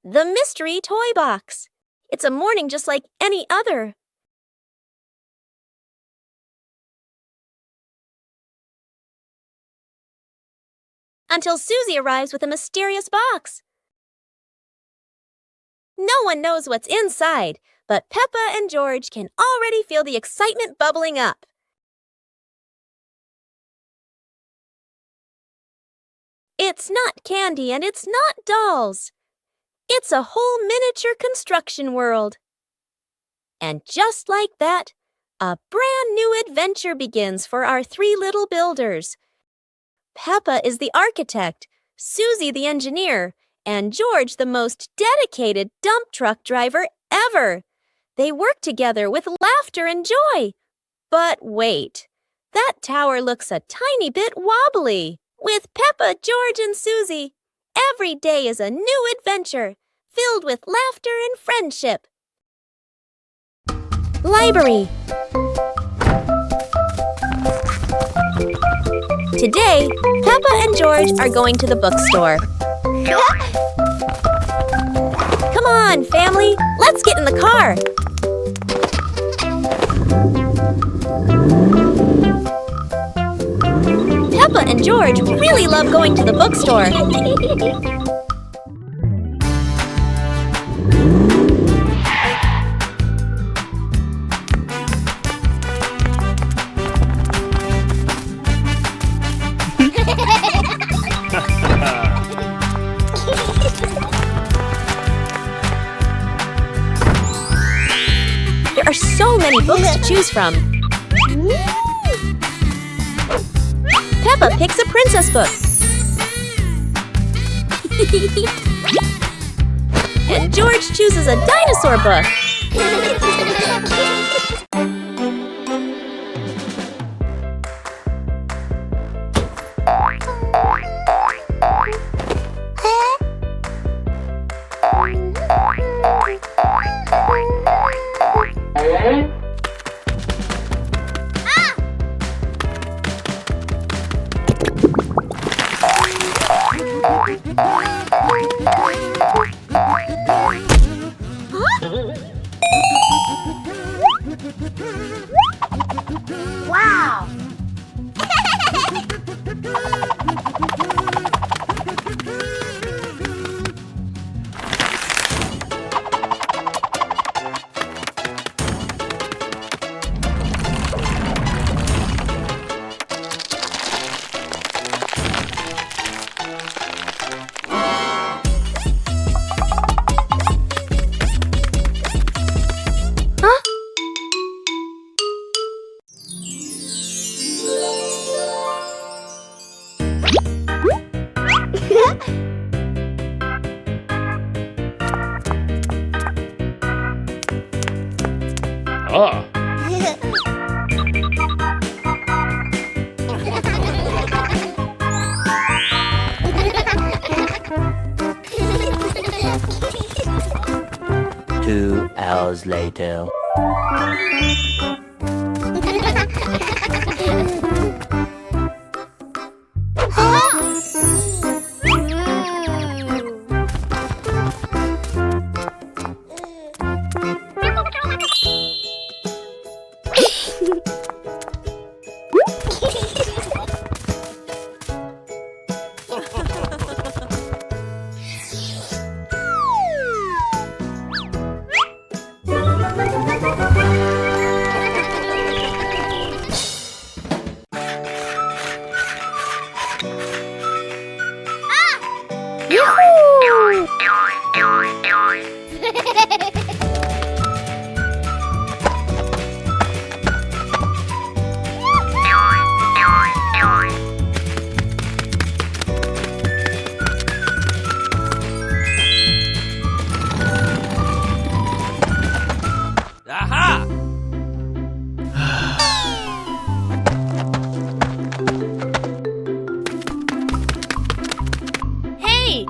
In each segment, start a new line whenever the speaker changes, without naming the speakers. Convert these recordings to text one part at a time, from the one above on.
The mystery toy box. It's a morning just like any other. Until Susie arrives with a mysterious box. No one knows what's inside, but Peppa and George can already feel the excitement bubbling up. It's not candy and it's not dolls. It's a whole miniature construction world. And just like that, a brand new adventure begins for our three little builders. Peppa is the architect, Susie the engineer, and George the most dedicated dump truck driver ever. They work together with laughter and joy. But wait, that tower looks a tiny bit wobbly. With Peppa, George, and Susie, every day is a new adventure, filled with laughter and friendship. Library. Today, Peppa and George are going to the bookstore. Come on, family, let's get in the car. Peppa and George really love going to the bookstore. There are so many books to choose from. Peppa picks a princess book. And George chooses a dinosaur book.
Wow!
Ah.
2 hours later.
Aha!
Hey!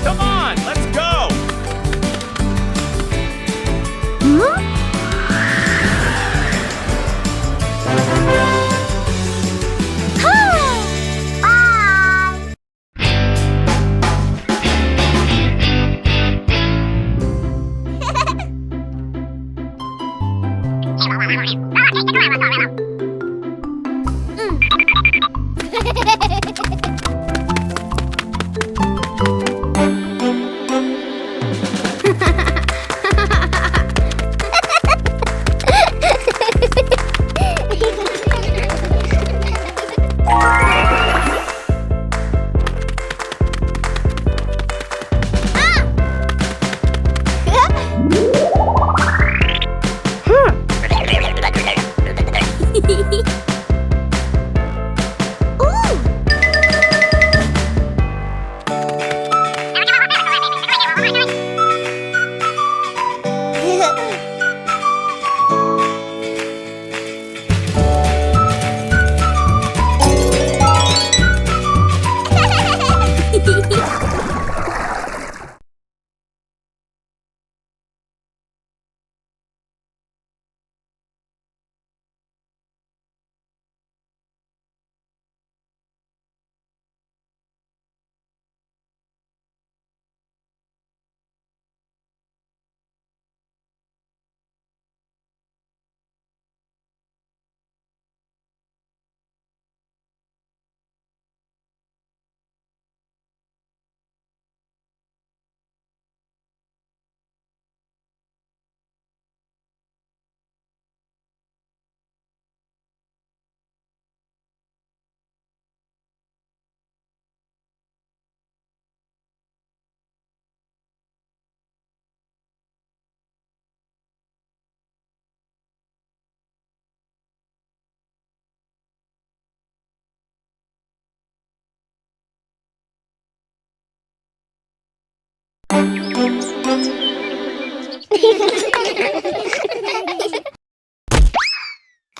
Come on, let's go!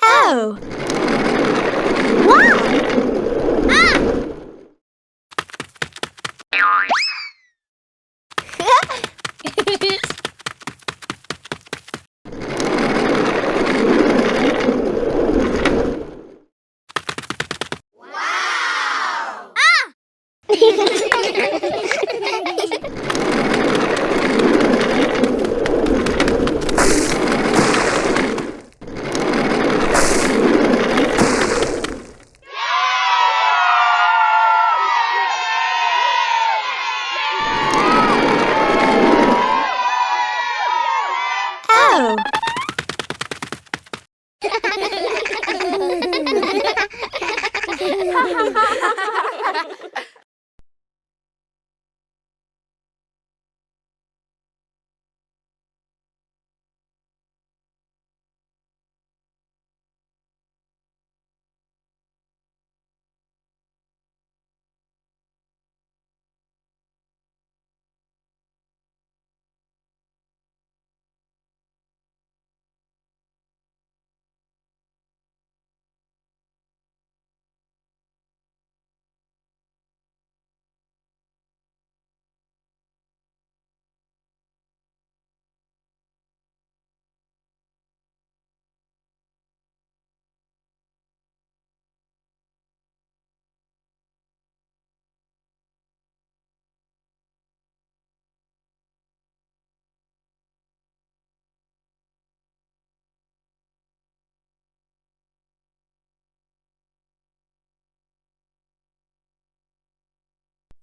Oh! Wow!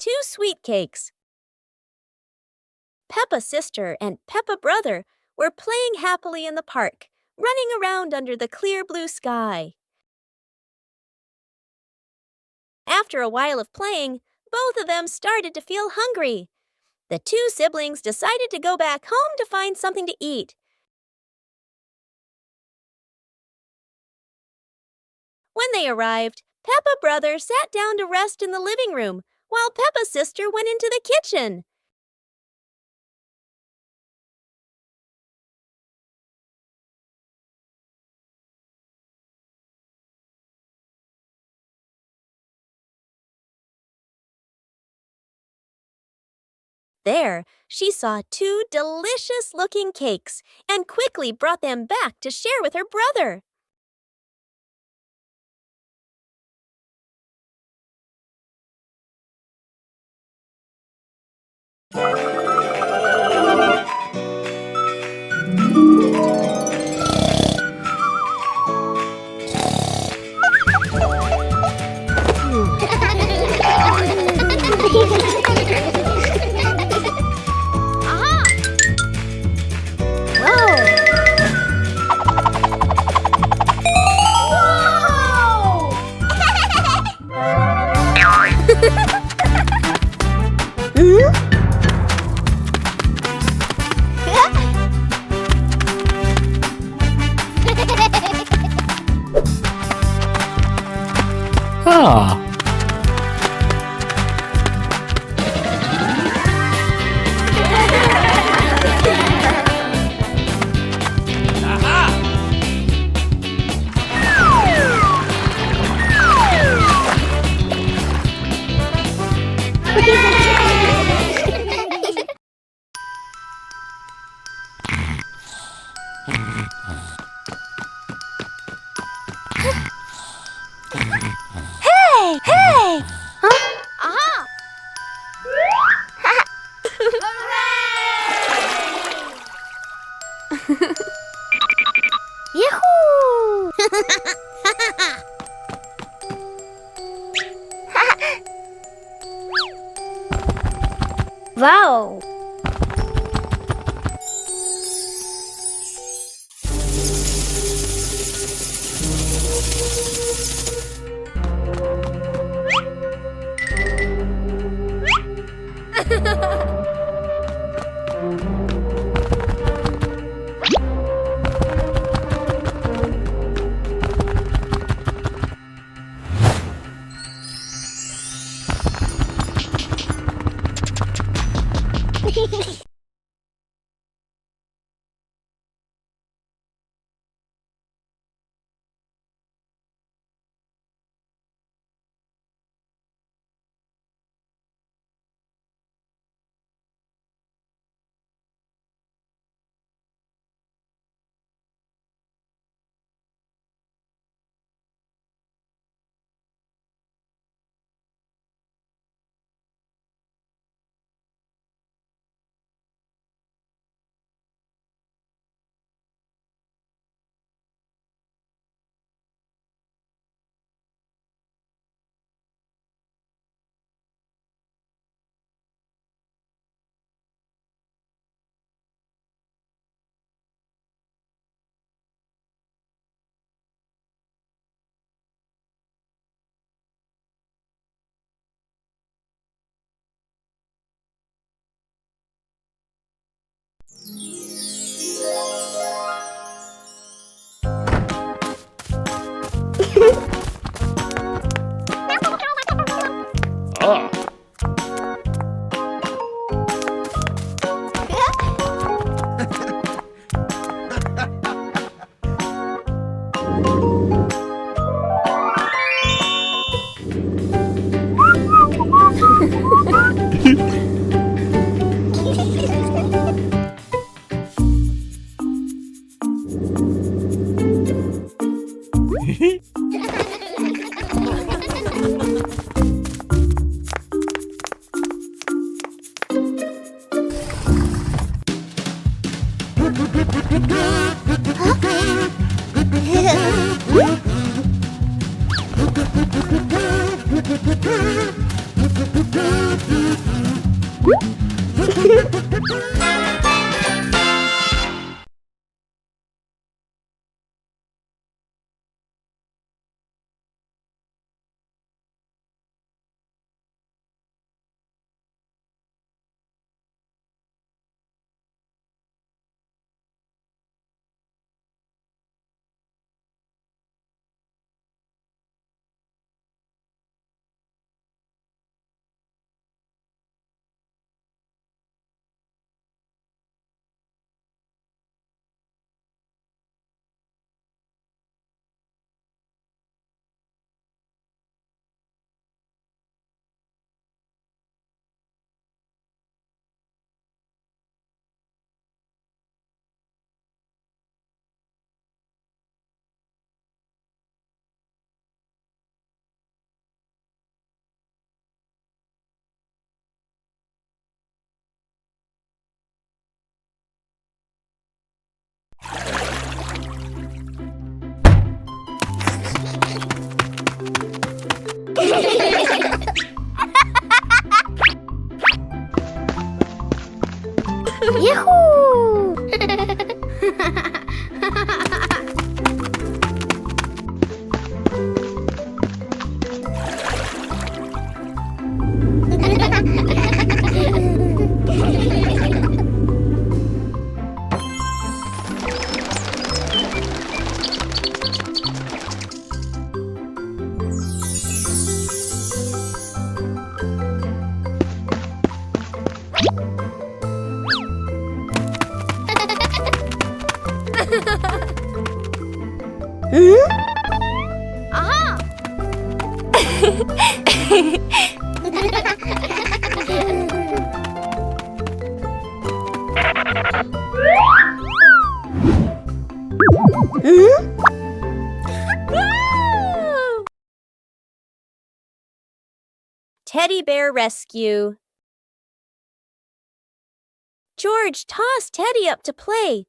2 sweet cakes. Peppa sister and Peppa brother were playing happily in the park, running around under the clear blue sky. After a while of playing, both of them started to feel hungry. The 2 siblings decided to go back home to find something to eat. When they arrived, Peppa brother sat down to rest in the living room, while Peppa sister went into the kitchen. There, she saw 2 delicious-looking cakes and quickly brought them back to share with her brother.
Ah.
Hey! Hey! Huh? Aha! Yahoo! Wow!
Oh.
Yahoo! Aha!
Teddy Bear Rescue. George tossed Teddy up to play,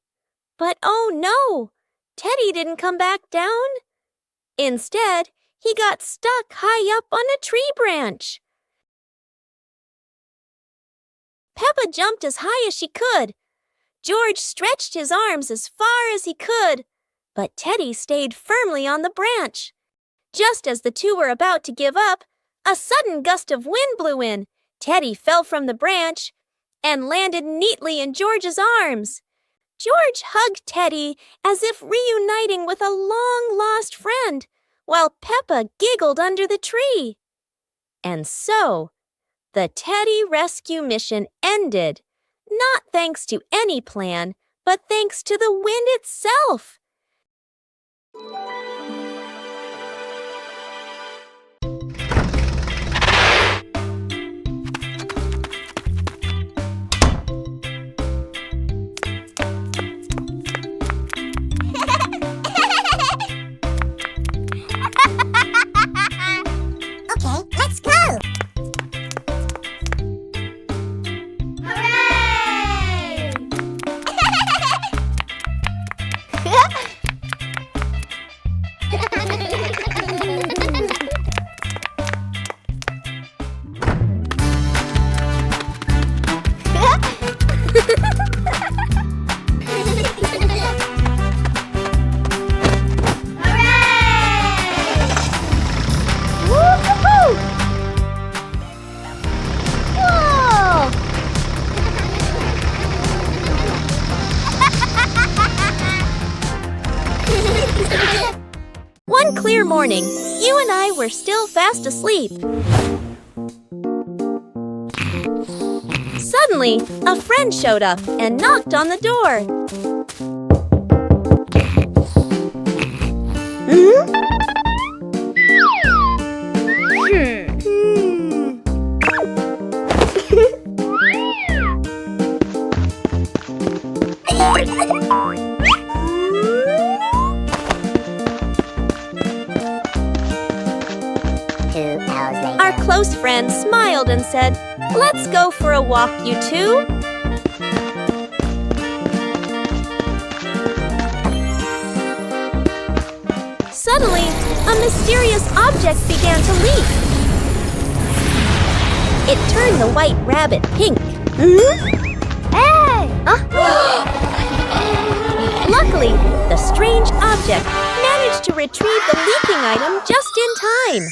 but oh no! Teddy didn't come back down. Instead, he got stuck high up on a tree branch. Peppa jumped as high as she could. George stretched his arms as far as he could, but Teddy stayed firmly on the branch. Just as the two were about to give up, a sudden gust of wind blew in. Teddy fell from the branch and landed neatly in George's arms. George hugged Teddy as if reuniting with a long-lost friend, while Peppa giggled under the tree. And so, the Teddy rescue mission ended, not thanks to any plan, but thanks to the wind itself.
Okay, let's go! Hooray!
One clear morning, you and I were still fast asleep. Suddenly, a friend showed up and knocked on the door. Our close friend smiled and said, "Let's go for a walk, you two." Suddenly, a mysterious object began to leak. It turned the white rabbit pink.
Hey!
Luckily, the strange object managed to retrieve the leaking item just in time.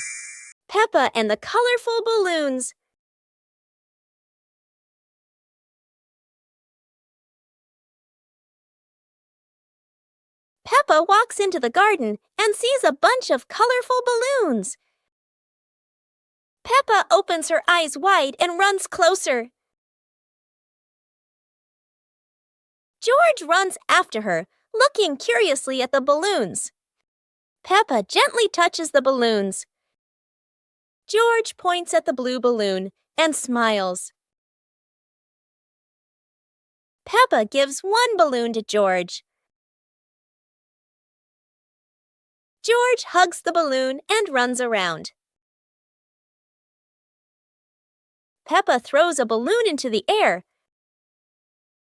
Peppa and the colorful balloons. Peppa walks into the garden and sees a bunch of colorful balloons. Peppa opens her eyes wide and runs closer. George runs after her, looking curiously at the balloons. Peppa gently touches the balloons. George points at the blue balloon and smiles. Peppa gives one balloon to George. George hugs the balloon and runs around. Peppa throws a balloon into the air.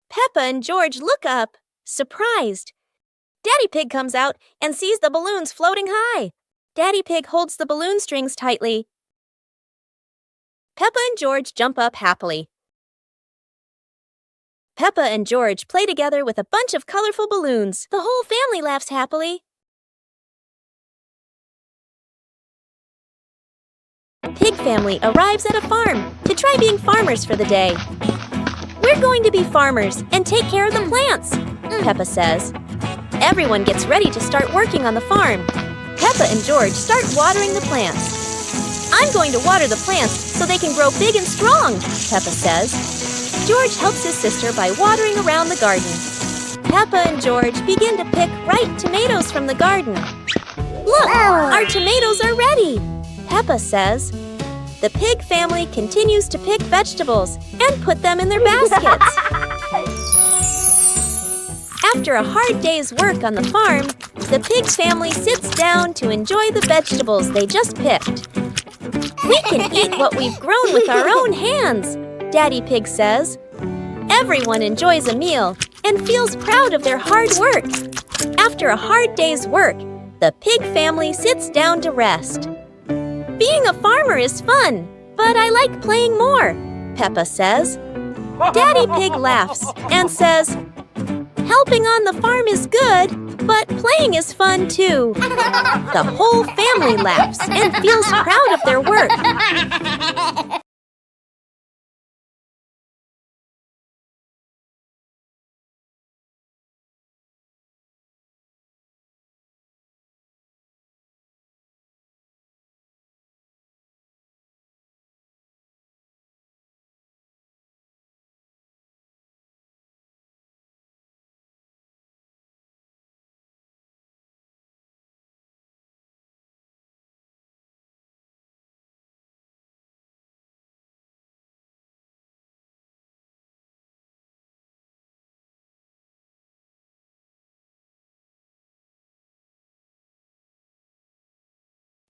Peppa and George look up, surprised. Daddy Pig comes out and sees the balloons floating high. Daddy Pig holds the balloon strings tightly. Peppa and George jump up happily. Peppa and George play together with a bunch of colorful balloons. The whole family laughs happily. Pig family arrives at a farm to try being farmers for the day. We're going to be farmers and take care of the plants, Peppa says. Everyone gets ready to start working on the farm. Peppa and George start watering the plants. I'm going to water the plants so they can grow big and strong, Peppa says. George helps his sister by watering around the garden. Peppa and George begin to pick ripe tomatoes from the garden. Look, our tomatoes are ready, Peppa says. The pig family continues to pick vegetables and put them in their baskets. After a hard day's work on the farm, the pig family sits down to enjoy the vegetables they just picked. We can eat what we've grown with our own hands, Daddy Pig says. Everyone enjoys a meal and feels proud of their hard work. After a hard day's work, the pig family sits down to rest. Being a farmer is fun, but I like playing more, Peppa says. Daddy Pig laughs and says, helping on the farm is good, but playing is fun too. The whole family laughs and feels proud of their work.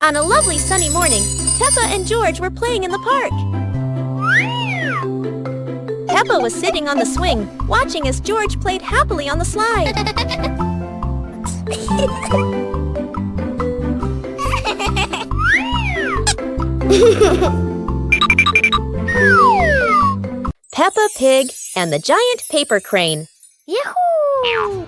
On a lovely sunny morning, Peppa and George were playing in the park. Peppa was sitting on the swing, watching as George played happily on the slide. Peppa Pig and the Giant Paper Crane.
Yahoo!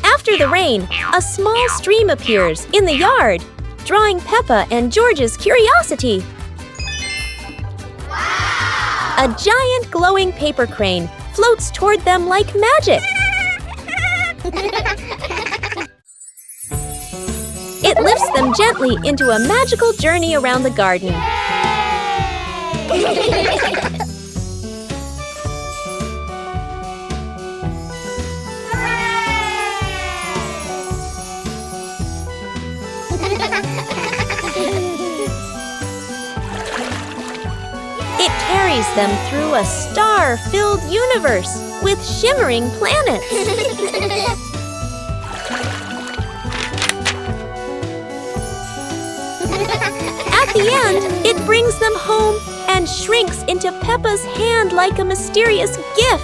After the rain, a small stream appears in the yard, drawing Peppa and George's curiosity.
Wow!
A giant glowing paper crane floats toward them like magic. It lifts them gently into a magical journey around the garden. It carries them through a star-filled universe with shimmering planets. At the end, it brings them home and shrinks into Peppa's hand like a mysterious gift.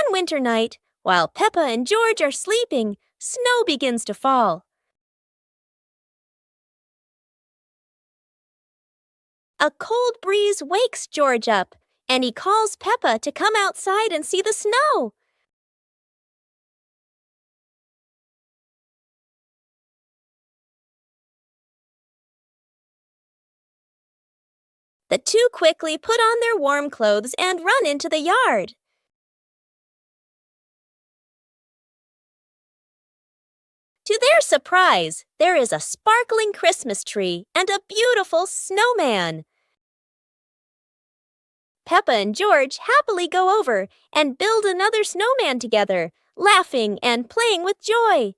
One winter night, while Peppa and George are sleeping, snow begins to fall. A cold breeze wakes George up, and he calls Peppa to come outside and see the snow. The two quickly put on their warm clothes and run into the yard. To their surprise, there is a sparkling Christmas tree and a beautiful snowman. Peppa and George happily go over and build another snowman together, laughing and playing with joy.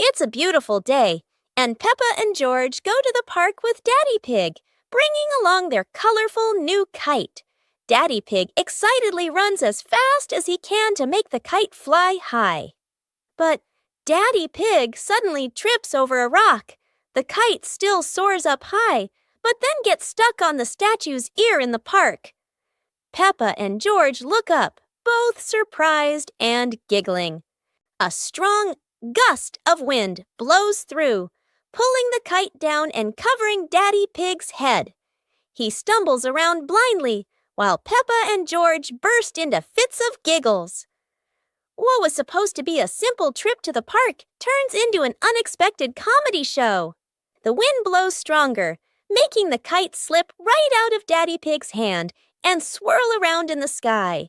It's a beautiful day, and Peppa and George go to the park with Daddy Pig, bringing along their colorful new kite. Daddy Pig excitedly runs as fast as he can to make the kite fly high. But Daddy Pig suddenly trips over a rock. The kite still soars up high, but then gets stuck on the statue's ear in the park. Peppa and George look up, both surprised and giggling. A strong gust of wind blows through, pulling the kite down and covering Daddy Pig's head. He stumbles around blindly, while Peppa and George burst into fits of giggles. What was supposed to be a simple trip to the park turns into an unexpected comedy show. The wind blows stronger, making the kite slip right out of Daddy Pig's hand and swirl around in the sky.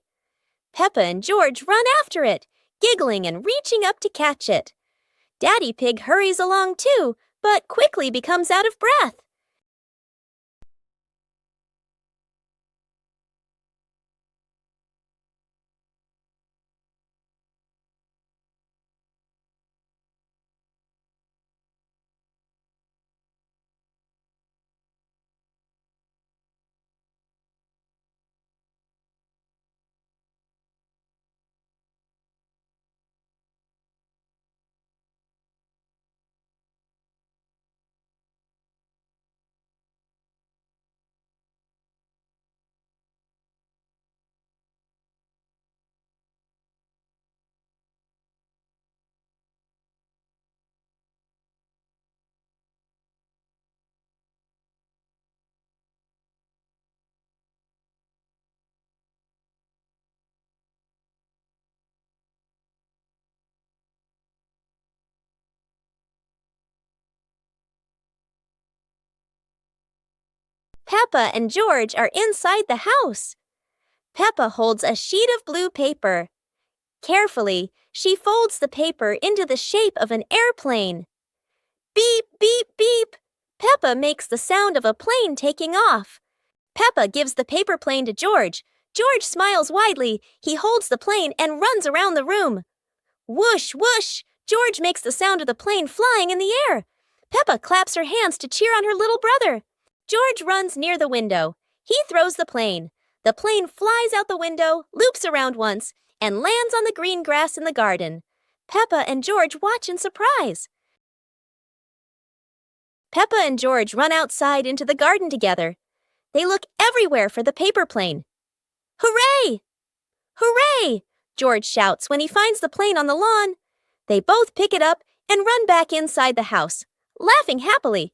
Peppa and George run after it, giggling and reaching up to catch it. Daddy Pig hurries along too, but quickly becomes out of breath. Peppa and George are inside the house. Peppa holds a sheet of blue paper. Carefully, she folds the paper into the shape of an airplane. Beep, beep, beep! Peppa makes the sound of a plane taking off. Peppa gives the paper plane to George. George smiles widely. He holds the plane and runs around the room. Whoosh, whoosh! George makes the sound of the plane flying in the air. Peppa claps her hands to cheer on her little brother. George runs near the window. He throws the plane. The plane flies out the window, loops around once, and lands on the green grass in the garden. Peppa and George watch in surprise. Peppa and George run outside into the garden together. They look everywhere for the paper plane. Hooray! Hooray! George shouts when he finds the plane on the lawn. They both pick it up and run back inside the house, laughing happily.